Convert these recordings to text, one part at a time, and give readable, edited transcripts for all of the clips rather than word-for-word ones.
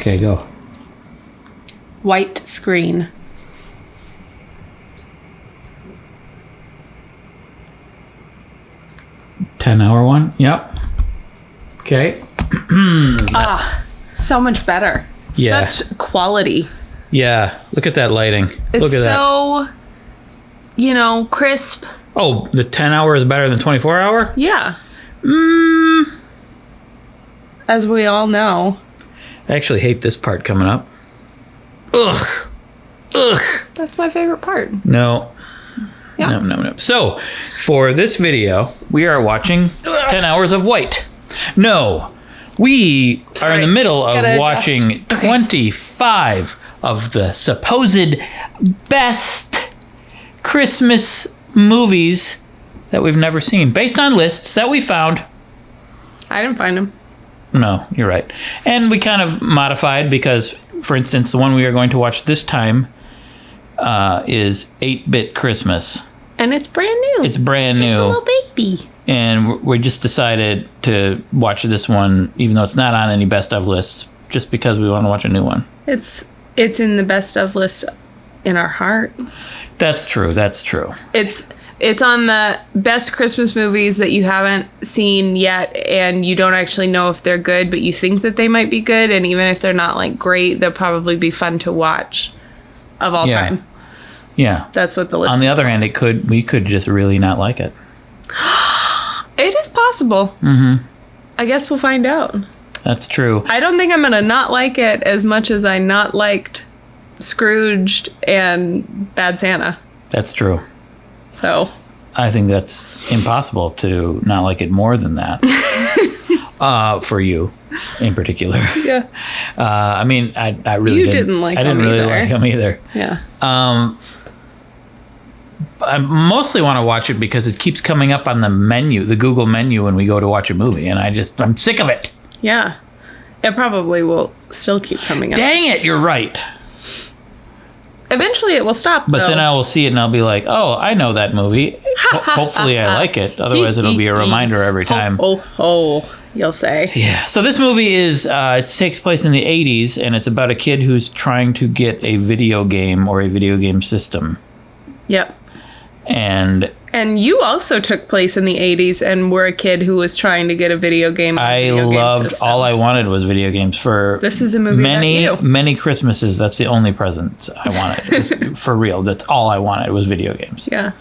Okay, go. White screen. $10 one? Yep. Okay. So much better. Yeah. Such quality. Yeah. Look at that lighting. It's Look at so, crisp. Oh, the 10 hour is better than 24 hour? Yeah. As we all know. I actually hate this part coming up. Ugh. That's my favorite part. No. Yeah. No. So, for this video, we are watching 10 hours of white. No. We are in the middle of watching 25 of the supposed best Christmas movies that we've never seen, based on lists that we found. I didn't find them. No, you're right. And we kind of modified because, for instance, the one we are going to watch this time is 8-Bit Christmas. And it's brand new. It's brand new. It's a little baby. And we just decided to watch this one, even though it's not on any best of lists, just because we want to watch a new one. It's in the best of list in our heart. That's true. It's on the best Christmas movies that you haven't seen yet, and you don't actually know if they're good, but you think that they might be good, and even if they're not like great, they'll probably be fun to watch of all time. Yeah. That's what the list is. On the other hand, we could just really not like it. It is possible. Mm-hmm. I guess we'll find out. That's true. I don't think I'm going to not like it as much as I not liked Scrooged and Bad Santa. That's true. So I think that's impossible to not like it more than that. For you in particular. Yeah. I mean, I really didn't like I didn't them really either. like them either. Yeah. I mostly want to watch it because it keeps coming up on the menu, the Google menu, when we go to watch a movie, and I'm sick of it. Yeah. It probably will still keep coming up. Dang it, you're right. Eventually it will stop, But though. then I will see it and I'll be like, oh, I know that movie. Hopefully I like it. Otherwise it'll be a reminder every time. Oh, you'll say. Yeah. So this movie it takes place in the 80s, and it's about a kid who's trying to get a video game or a video game system. Yep. And you also took place in the 80s and were a kid who was trying to get a video game. All I wanted was video games for this is a movie many Christmases. That's the only presents I wanted. For real. That's all I wanted was video games. Yeah.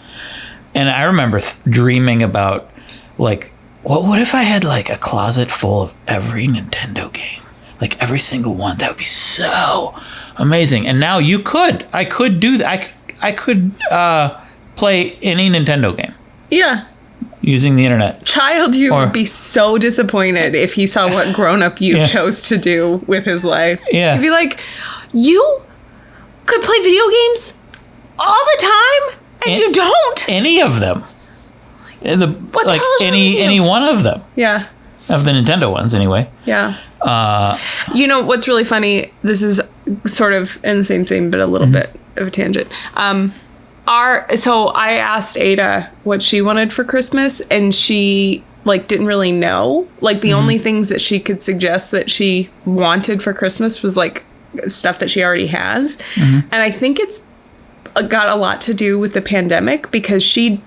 And I remember dreaming about, like, what if I had like a closet full of every Nintendo game? Like every single one. That would be so amazing. And now I could do that. I could play any Nintendo game. Yeah. Using the internet. Child you would be so disappointed if he saw what grown-up you chose to do with his life. Yeah. He'd be like, you could play video games all the time and you don't? Any of them. What the hell is wrong with you? Any one of them. Yeah. Of the Nintendo ones, anyway. Yeah. What's really funny, this is sort of in the same thing, but a little bit of a tangent. So I asked Ada what she wanted for Christmas, and she didn't really know. The only things that she could suggest that she wanted for Christmas was stuff that she already has. And I think it's got a lot to do with the pandemic, because she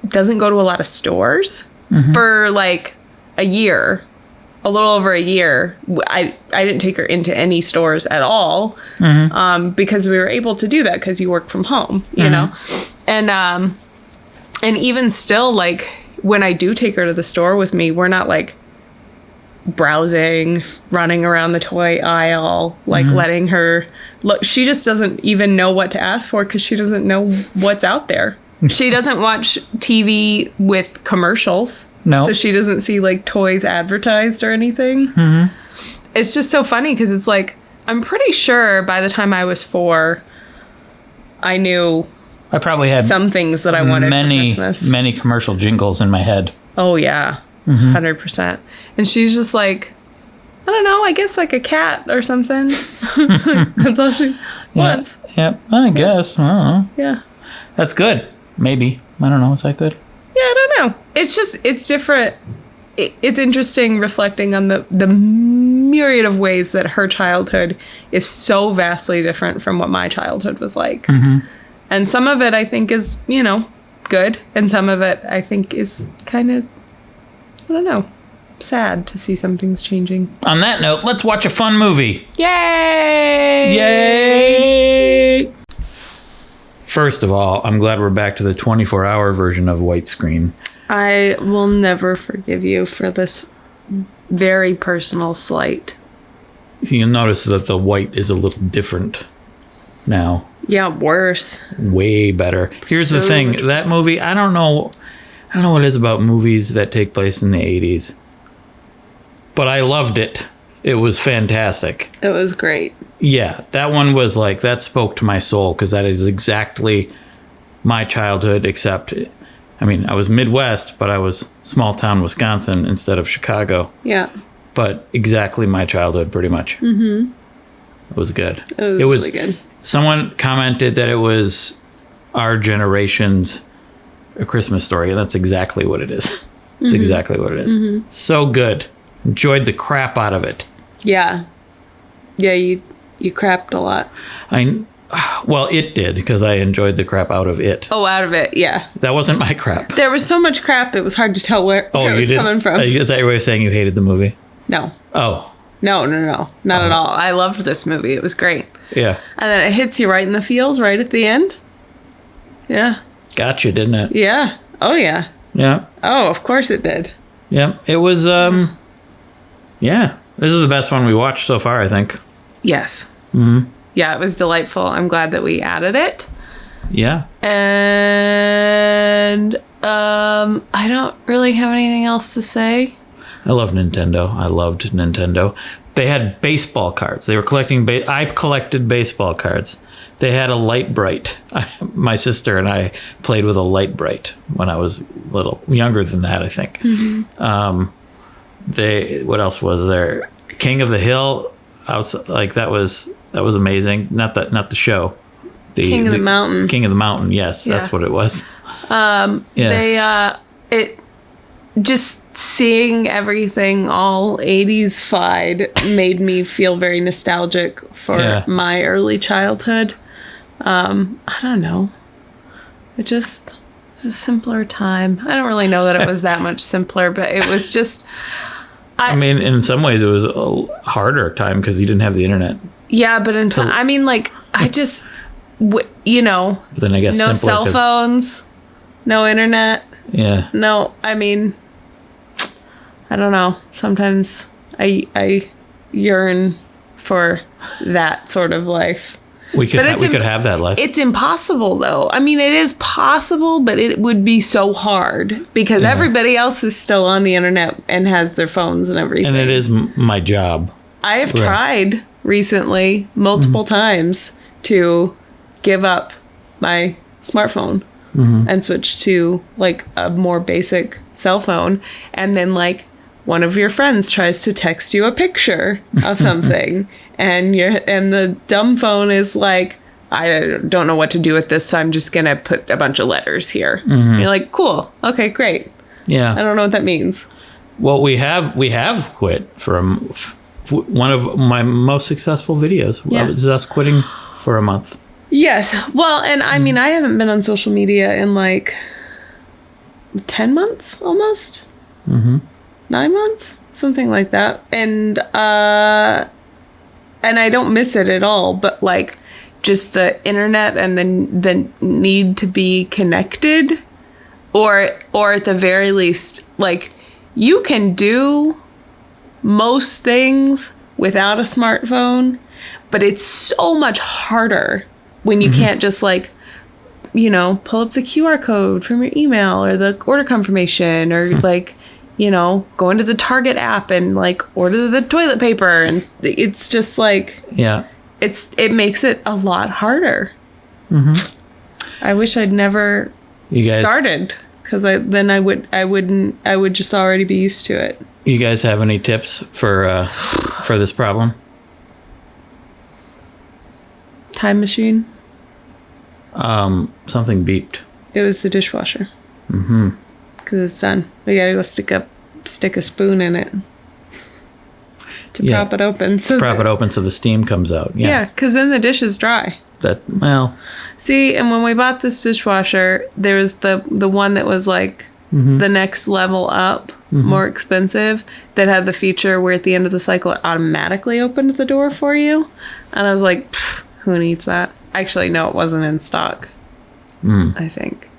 doesn't go to a lot of stores for a year. A little over a year. I didn't take her into any stores at all, because we were able to do that because you work from home, you know? And even still, when I do take her to the store with me, we're not browsing, running around the toy aisle, letting her look. She just doesn't even know what to ask for because she doesn't know what's out there. She doesn't watch TV with commercials. No. So she doesn't see toys advertised or anything. It's just so funny because it's I'm pretty sure by the time I was 4, I knew I probably had some things that I wanted for Christmas. Many commercial jingles in my head. Oh, yeah. 100%. And she's just I don't know, I guess a cat or something. That's all she wants. Yeah, I guess. I don't know. Yeah. That's good. Maybe. I don't know. Is that good? Yeah, I don't know. It's just, it's different. it's interesting reflecting on the myriad of ways that her childhood is so vastly different from what my childhood was like. Mm-hmm. And some of it I think is, good. And some of it I think is kind of, I don't know, sad to see some things changing. On that note, let's watch a fun movie. Yay! Yay! First of all, I'm glad we're back to the 24-hour version of White Screen. I will never forgive you for this very personal slight. You'll notice that the white is a little different now. Yeah, worse. Way better. Here's the thing. That movie, I don't know what it is about movies that take place in the 80s. But I loved it. It was fantastic. It was great. Yeah, that one was like, that spoke to my soul because that is exactly my childhood, except, I mean, I was Midwest, but I was small town Wisconsin instead of Chicago. Yeah. But exactly my childhood, pretty much. Mm-hmm. It was good. It was really good. Someone commented that it was our generation's A Christmas Story, and that's exactly what it is. It's exactly what it is. Mm-hmm. So good. Enjoyed the crap out of it. Yeah. Yeah, you crapped a lot. Well, it did, because I enjoyed the crap out of it. Oh, out of it, yeah. That wasn't my crap. There was so much crap, it was hard to tell where it was coming from. Is that your way of saying you hated the movie? No. Oh. No. Not at all. I loved this movie. It was great. Yeah. And then it hits you right in the feels right at the end. Yeah. Gotcha, didn't it? Yeah. Oh, yeah. Yeah. Oh, of course it did. Yeah. It was, yeah. This is the best one we watched so far, I think. Yes. Mm-hmm. Yeah, it was delightful. I'm glad that we added it. Yeah. And I don't really have anything else to say. I love Nintendo. I loved Nintendo. They had baseball cards. They were collecting... I collected baseball cards. They had a Light Bright. My sister and I played with a Light Bright when I was little. Younger than that, I think. Mm-hmm. What else was there? King of the Hill. Like that was amazing. Not the show. King of the Mountain. King of the Mountain. Yes, yeah. That's what it was. Yeah. It just seeing everything all 80s-fied made me feel very nostalgic for my early childhood. I don't know. It's a simpler time. I don't really know that it was that much simpler, but it was just... I mean, in some ways, it was a harder time because you didn't have the internet. Yeah, but then I just, but then I guess no cell phones, no internet. Yeah. No, I mean, I don't know. Sometimes I yearn for that sort of life. We could have that life. It's impossible, though. I mean, it is possible, but it would be so hard because everybody else is still on the internet and has their phones and everything. And it is my job. I have tried recently multiple times to give up my smartphone and switch to like a more basic cell phone, and then like one of your friends tries to text you a picture of something and the dumb phone is like, I don't know what to do with this, so I'm just gonna put a bunch of letters here. You're like, cool, okay, great. Yeah, I don't know what that means. Well, we have quit for one of my most successful videos. Yeah. Was us quitting for a month. Yes. Well, and I mean, I haven't been on social media in like 10 months almost. 9 months, something like that. And I don't miss it at all, but like just the internet and the need to be connected, or at the very least, like you can do most things without a smartphone, but it's so much harder when you can't just like, pull up the QR code from your email or the order confirmation or like, go into the Target app and like order the toilet paper. And it's just like, it makes it a lot harder. I wish I'd never started, because I would just already be used to it. You guys have any tips for this problem? Time machine. Something beeped. It was the dishwasher. Because it's done. We gotta go stick stick a spoon in it to prop it open. Prop it open so the steam comes out. Yeah, because then the dish is dry. See, and when we bought this dishwasher, there was the one that was like the next level up, more expensive, that had the feature where at the end of the cycle it automatically opened the door for you. And I was like, who needs that? Actually, no, it wasn't in stock, I think.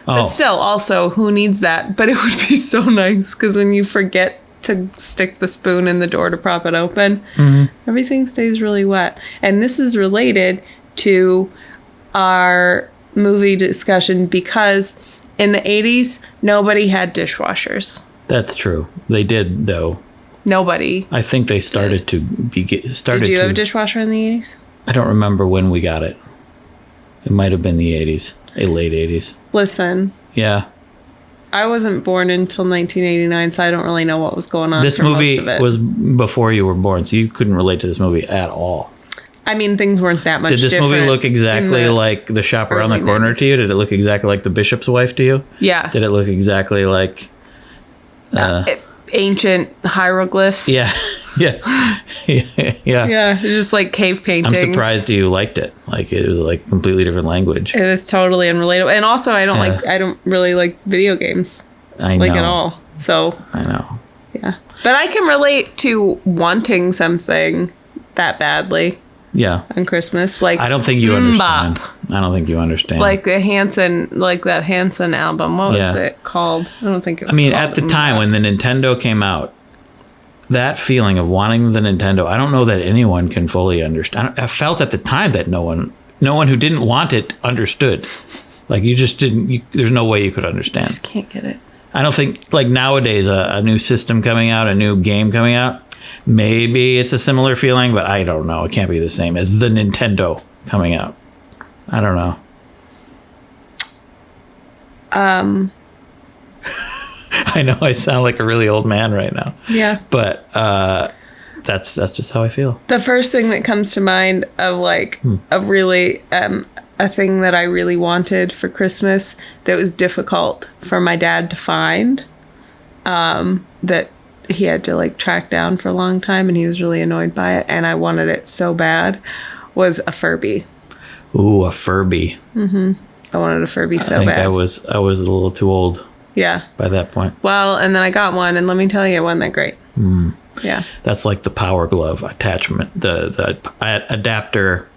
But still, also, who needs that? But it would be so nice, because when you forget to stick the spoon in the door to prop it open, everything stays really wet. And this is related to our movie discussion, because in the 80s, nobody had dishwashers. That's true. They did, though. Nobody. I think they started to be... Did you have a dishwasher in the 80s? I don't remember when we got it. It might have been the 80s, late 80s. Listen. Yeah. I wasn't born until 1989, so I don't really know what was going on. This movie was before you were born, so you couldn't relate to this movie at all. I mean, things weren't that much different. Did this movie look exactly like The Shop Around the Corner to you? Did it look exactly like The Bishop's Wife to you? Yeah. Did it look exactly like... ancient hieroglyphs? Yeah. Yeah. Yeah, it's just like cave paintings. I'm surprised you liked it. Like, it was like a completely different language. It was totally unrelatable. And also, I don't really like video games. I know. Like, at all. So. I know. Yeah. But I can relate to wanting something that badly. Yeah. On Christmas. Like, I don't think you understand. I don't think you understand. Like that Hanson album. What was it called? I don't think it was called at the time when the Nintendo came out, that feeling of wanting the Nintendo, I don't know that anyone can fully understand. I felt at the time that no one who didn't want it understood. Like, you just didn't, there's no way you could understand. I just can't get it. I don't think, like, nowadays, a new system coming out, a new game coming out, maybe it's a similar feeling, but I don't know. It can't be the same as the Nintendo coming out. I don't know. I know I sound like a really old man right now. Yeah. But that's just how I feel. The first thing that comes to mind of like a really a thing that I really wanted for Christmas that was difficult for my dad to find, that he had to like track down for a long time, and he was really annoyed by it, and I wanted it so bad, was a Furby. Ooh, a Furby. Mm-hmm. I wanted a Furby so bad. I think I was a little too old. Yeah. By that point. Well, and then I got one, and let me tell you, it wasn't that great. Yeah. That's like the Power Glove attachment, the adapter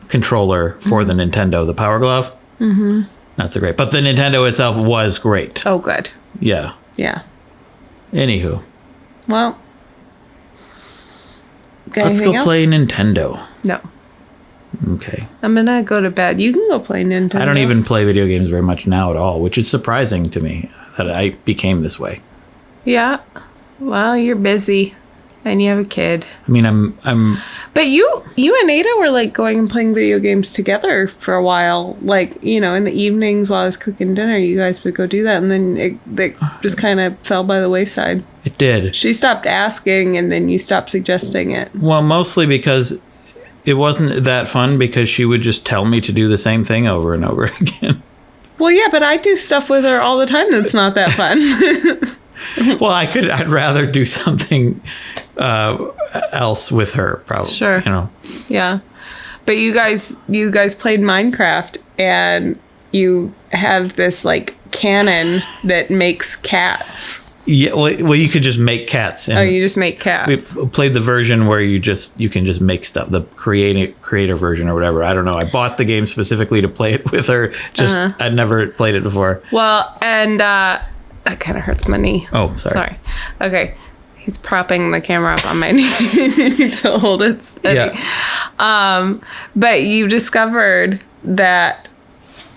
controller for the Nintendo, the Power Glove. Mm-hmm. Not so great. But the Nintendo itself was great. Oh, good. Yeah. Yeah. Anywho. Well. Let's go play Nintendo. No. Okay. I'm going to go to bed. You can go play Nintendo. I don't even play video games very much now at all, which is surprising to me that I became this way. Yeah. Well, you're busy and you have a kid. I mean, I'm But you and Ada were like going and playing video games together for a while. Like, you know, in the evenings while I was cooking dinner, you guys would go do that, and then it just kind of fell by the wayside. It did. She stopped asking, and then you stopped suggesting it. Well, mostly because it wasn't that fun, because she would just tell me to do the same thing over and over again. Well, yeah, but I do stuff with her all the time that's not that fun. Well, I'd rather do something else with her, probably. Sure. You know. Yeah. But you guys played Minecraft, and you have this like cannon that makes cats. Yeah, well, you could just make cats. And you just make cats. We played the version where you can just make stuff, the creator version or whatever. I don't know. I bought the game specifically to play it with her. I'd never played it before. Well, and that kind of hurts my knee. Oh, sorry. Okay. He's propping the camera up on my knee to hold it steady. Yeah. But you discovered that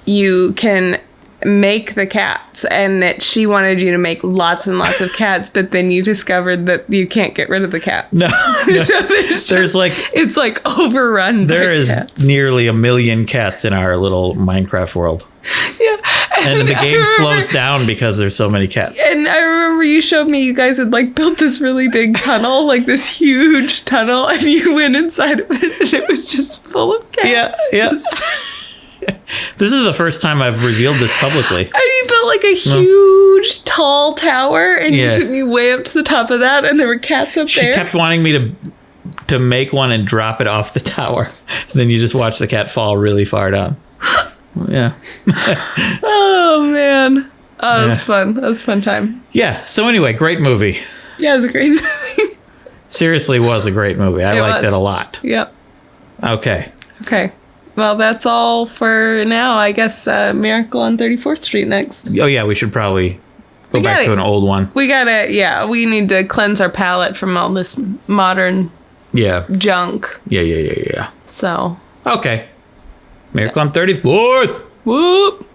you can make the cats, and that she wanted you to make lots and lots of cats, but then you discovered that you can't get rid of the cats. No. So there's like it's like overrun. There is cats. Nearly 1 million cats in our little Minecraft world. Yeah. And the game slows down because there's so many cats. And I remember you showed me you guys had like built this really big tunnel, like this huge tunnel, and you went inside of it, and it was just full of cats. Yeah. This is the first time I've revealed this publicly. And you built like a huge, tall tower, and you took me way up to the top of that, and there were cats up there. She kept wanting me to make one and drop it off the tower. Then you just watch the cat fall really far down. Yeah. Oh, man. Oh, that's fun. That was a fun time. Yeah. So anyway, great movie. Yeah, it was a great movie. Seriously was a great movie. I liked it a lot. Yep. Okay. Well, that's all for now. I guess Miracle on 34th Street next. Oh, yeah. We should probably go back to an old one. We need to cleanse our palate from all this modern junk. Yeah. So. Okay. Miracle on 34th. Whoop.